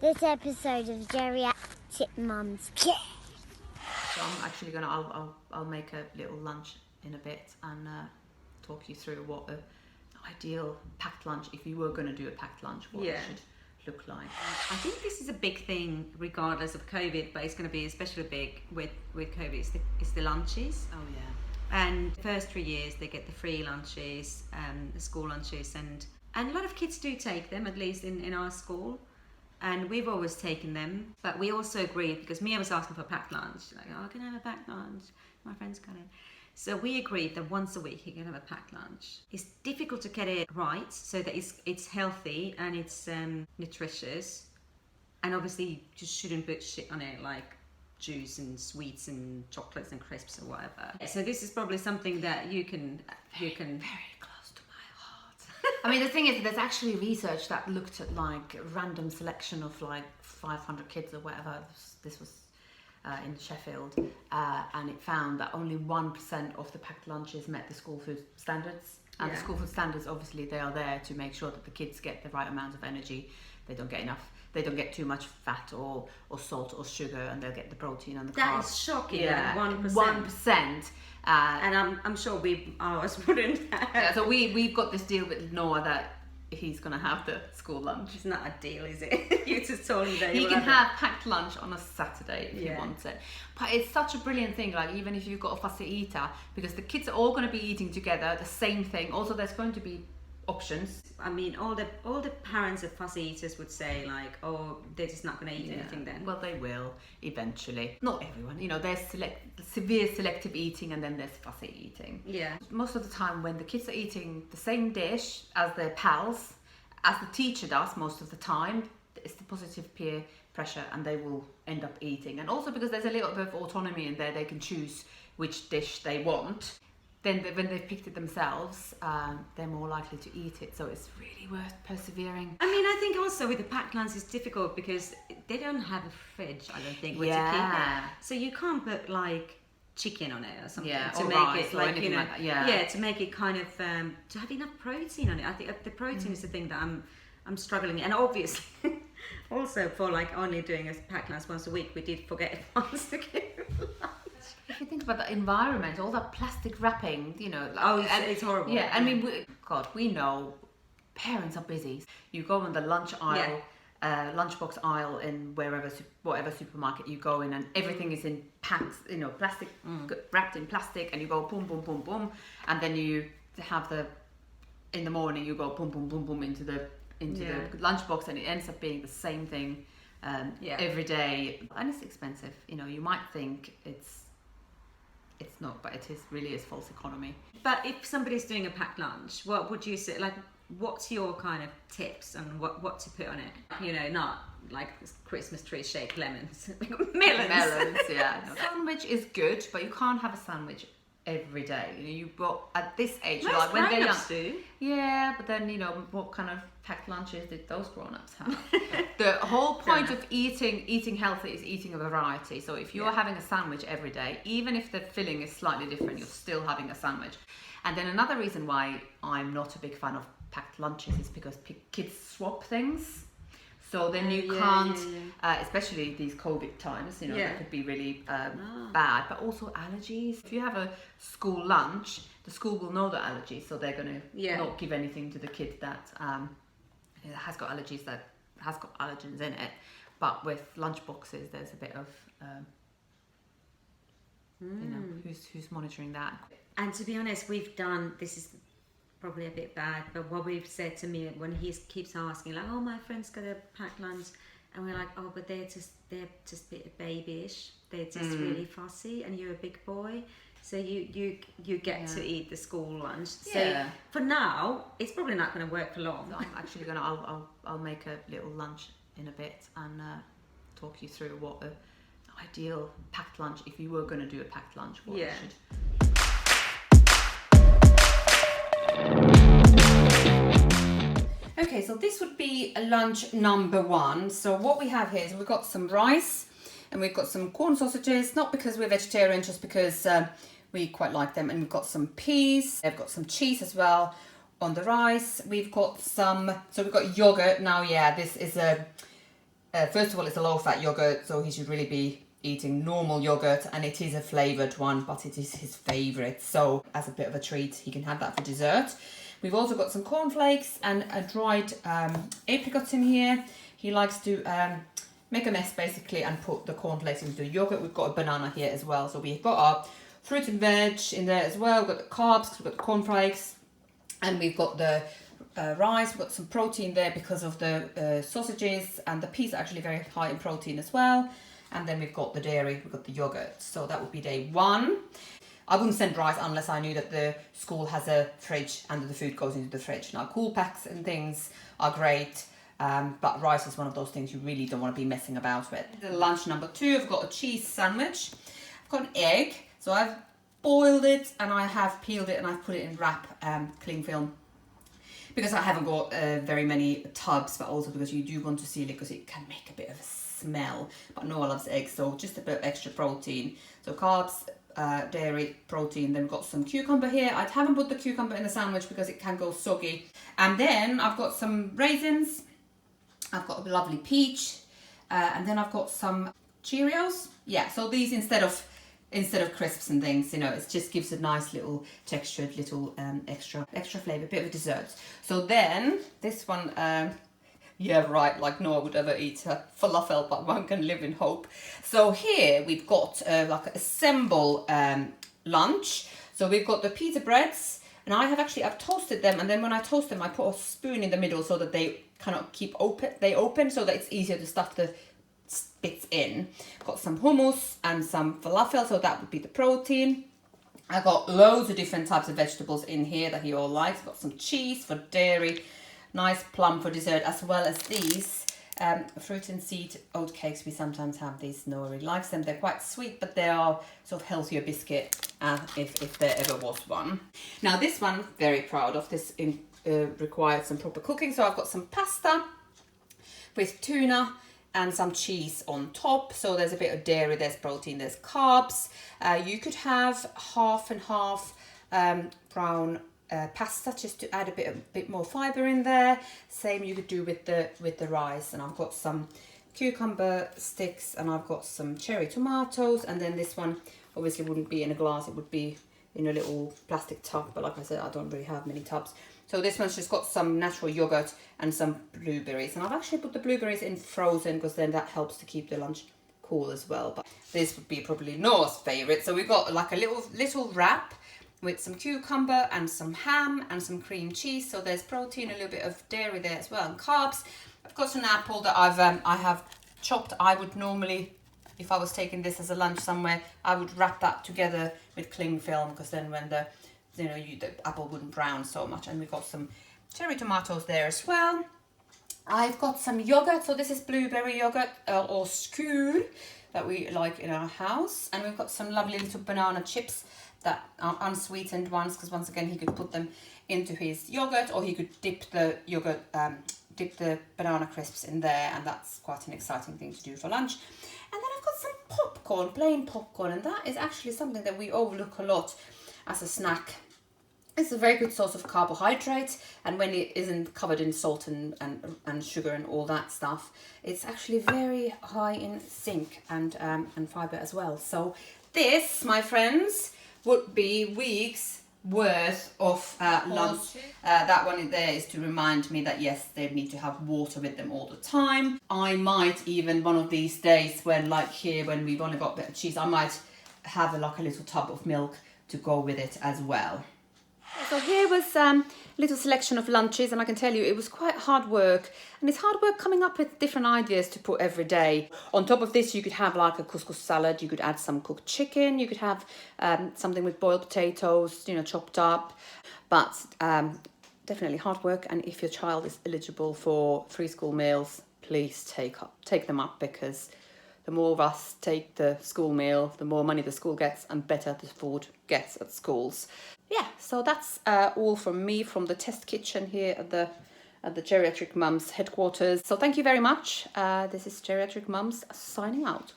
this episode of Geriatric Mums. So I'm actually gonna, I'll make a little lunch in a bit and talk you through what an ideal packed lunch, if you were gonna do a packed lunch, what it should look like. I think this is a big thing regardless of COVID, but it's going to be especially big with COVID. It's the lunches. Oh yeah. And the first 3 years they get the free lunches, the school lunches, and a lot of kids do take them, at least in our school. And we've always taken them, but we also agreed, because Mia was asking for a packed lunch, like, oh, can I have a packed lunch? My friends got it. So we agreed that once a week you can have a packed lunch. It's difficult to get it right so that it's healthy and it's nutritious, and obviously you just shouldn't put shit on it like juice and sweets and chocolates and crisps or whatever. So this is probably something that you can Very close to my heart. I mean, the thing is, there's actually research that looked at like a random selection of like 500 kids or whatever. This was in Sheffield, and it found that only 1% of the packed lunches met the school food standards. And the school food standards, obviously, they are there to make sure that the kids get the right amount of energy. They don't get enough. They don't get too much fat or salt or sugar, and they'll get the protein and the carbs. That is shocking. Yeah, 1%. 1%. And I'm sure ours wouldn't have. Yeah, so we've got this deal with Noah that he's gonna have the school lunch. It's not a deal, is it? You just told him that he can have packed lunch on a Saturday if he wants it. But it's such a brilliant thing, like even if you've got a fussy eater, because the kids are all going to be eating together the same thing. Also, there's going to be options. I mean, all the parents of fussy eaters would say like, oh, they're just not going to eat anything then. Well, they will eventually. Not everyone, you know. There's severe selective eating, and then there's fussy eating. Yeah. Most of the time, when the kids are eating the same dish as their pals, as the teacher does most of the time, it's the positive peer pressure, and they will end up eating. And also because there's a little bit of autonomy in there, they can choose which dish they want. Then when they've picked it themselves, they're more likely to eat it. So it's really worth persevering. I mean, I think also with the packed lunch it's difficult because they don't have a fridge, I don't think, where to keep it. So you can't put like chicken on it or something to make it like, you know, like that. to make it kind of to have enough protein on it. I think the protein is the thing that I'm struggling, and obviously also for like only doing a packed lunch once a week, we did forget once to give lunch. If you think about the environment, all that plastic wrapping, you know. It's horrible. Yeah, I mean, we know parents are busy. You go on the lunch aisle, lunchbox aisle in whatever supermarket you go in, and everything is in packs, you know, plastic, wrapped in plastic, and you go boom, boom, boom, boom, and then you have in the morning you go boom, boom, boom, boom into the lunchbox, and it ends up being the same thing every day, and it's expensive. You know, you might think it's not, but it really is false economy. But if somebody's doing a packed lunch, what would you say? Like, what's your kind of tips on what to put on it? You know, not like Christmas tree shaped lemons, melons. Yeah. No. Sandwich is good, but you can't have a sandwich every day. You know, at this age, most like when they're young. do. Yeah, but then, you know, what kind of packed lunches did those grown-ups have? The whole point of eating healthy is eating a variety. So if you're having a sandwich every day, even if the filling is slightly different, you're still having a sandwich. And then another reason why I'm not a big fan of packed lunches is because kids swap things. So then you can't, especially these COVID times, you know, that could be really bad. But also allergies. If you have a school lunch, the school will know the allergies, so they're going to not give anything to the kid that has got allergies, that has got allergens in it. But with lunch boxes, there's a bit of, you know, who's monitoring that. And to be honest, we've done, this is probably a bit bad, but what we've said to me when he keeps asking, like, oh, my friend's got a packed lunch, and we're like, oh, but they're just a bit babyish, they're just really fussy, and you're a big boy, so you get to eat the school lunch. So for now, it's probably not going to work for long. So I'm actually I'll make a little lunch in a bit and talk you through what an ideal packed lunch, if you were going to do a packed lunch, what you should. Okay, so this would be a lunch number 1. So what we have here is we've got some rice and we've got some corn sausages, not because we're vegetarian, just because we quite like them. And we've got some peas, we've got some cheese as well on the rice. We've got we've got yogurt. Now, this is a first of all, it's a low-fat yogurt, so he should really be eating normal yogurt, and it is a flavoured one, but it is his favourite. So as a bit of a treat, he can have that for dessert. We've also got some cornflakes and a dried apricots in here. He likes to make a mess basically and put the cornflakes into the yogurt. We've got a banana here as well. So we've got our fruit and veg in there as well. We've got the carbs, we've got the cornflakes, and we've got the rice. We've got some protein there because of the sausages, and the peas are actually very high in protein as well. And then we've got the dairy, we've got the yogurt. So that would be day 1. I wouldn't send rice unless I knew that the school has a fridge and that the food goes into the fridge. Now, cool packs and things are great, but rice is one of those things you really don't want to be messing about with. The lunch number 2, I've got a cheese sandwich. I've got an egg, so I've boiled it and I have peeled it and I've put it in wrap cling film. Because I haven't got very many tubs, but also because you do want to seal it because it can make a bit of a smell. But Noah loves eggs, so just a bit of extra protein. So carbs, dairy, protein. Then we've got some cucumber here. I haven't put the cucumber in the sandwich because it can go soggy. And then I've got some raisins. I've got a lovely peach. And then I've got some Cheerios. Yeah, so these instead of crisps and things, you know, it just gives a nice little textured little extra flavour, bit of a dessert. So then this one, yeah, right, like Noah would ever eat a falafel, but one can live in hope. So here we've got like a assemble lunch. So we've got the pita breads, and I've toasted them, and then when I toast them I put a spoon in the middle so that they kind of open so that it's easier to stuff the bits in. Got some hummus and some falafel, so that would be the protein. I got loads of different types of vegetables in here that he all likes. Got some cheese for dairy, nice plum for dessert, as well as these fruit and seed oat cakes. We sometimes have these. Noah really likes them. They're quite sweet, but they are sort of healthier biscuit if there ever was one. Now this one, very proud of this. Required some proper cooking, so I've got some pasta with tuna and some cheese on top. So there's a bit of dairy, there's protein, there's carbs. You could have half and half brown pasta just to add a bit more fibre in there. Same you could do with the rice. And I've got some cucumber sticks and I've got some cherry tomatoes. And then this one obviously wouldn't be in a glass, it would be in a little plastic tub. But like I said, I don't really have many tubs. So this one's just got some natural yogurt and some blueberries. And I've actually put the blueberries in frozen because then that helps to keep the lunch cool as well. But this would be probably Noah's favourite. So we've got like a little wrap with some cucumber and some ham and some cream cheese. So there's protein, a little bit of dairy there as well, and carbs. I've got an apple that I have chopped. I would normally, if I was taking this as a lunch somewhere, I would wrap that together with cling film because then when the apple wouldn't brown so much. And we've got some cherry tomatoes there as well. I've got some yogurt. So this is blueberry yogurt or skyr that we like in our house. And we've got some lovely little banana chips that are unsweetened ones, because once again he could put them into his yogurt, or he could dip the yogurt, dip the banana crisps in there, and that's quite an exciting thing to do for lunch. And then I've got some popcorn, plain popcorn, and that is actually something that we overlook a lot as a snack. It's a very good source of carbohydrate, and when it isn't covered in salt and sugar and all that stuff, it's actually very high in zinc and fibre as well. So this, my friends, would be weeks worth of lunch. That one in there is to remind me that yes, they need to have water with them all the time. I might even one of these days when, like here, when we've only got a bit of cheese, I might have like a little tub of milk to go with it as well. So here was a little selection of lunches, and I can tell you it was quite hard work, and it's hard work coming up with different ideas to put every day. On top of this, you could have like a couscous salad, you could add some cooked chicken, you could have something with boiled potatoes, you know, chopped up, but definitely hard work. And if your child is eligible for free school meals, please take them up, because the more of us take the school meal, the more money the school gets and better the food gets at schools. Yeah, so that's all from me from the test kitchen here at the Geriatric Mums headquarters. So thank you very much. This is Geriatric Mums signing out.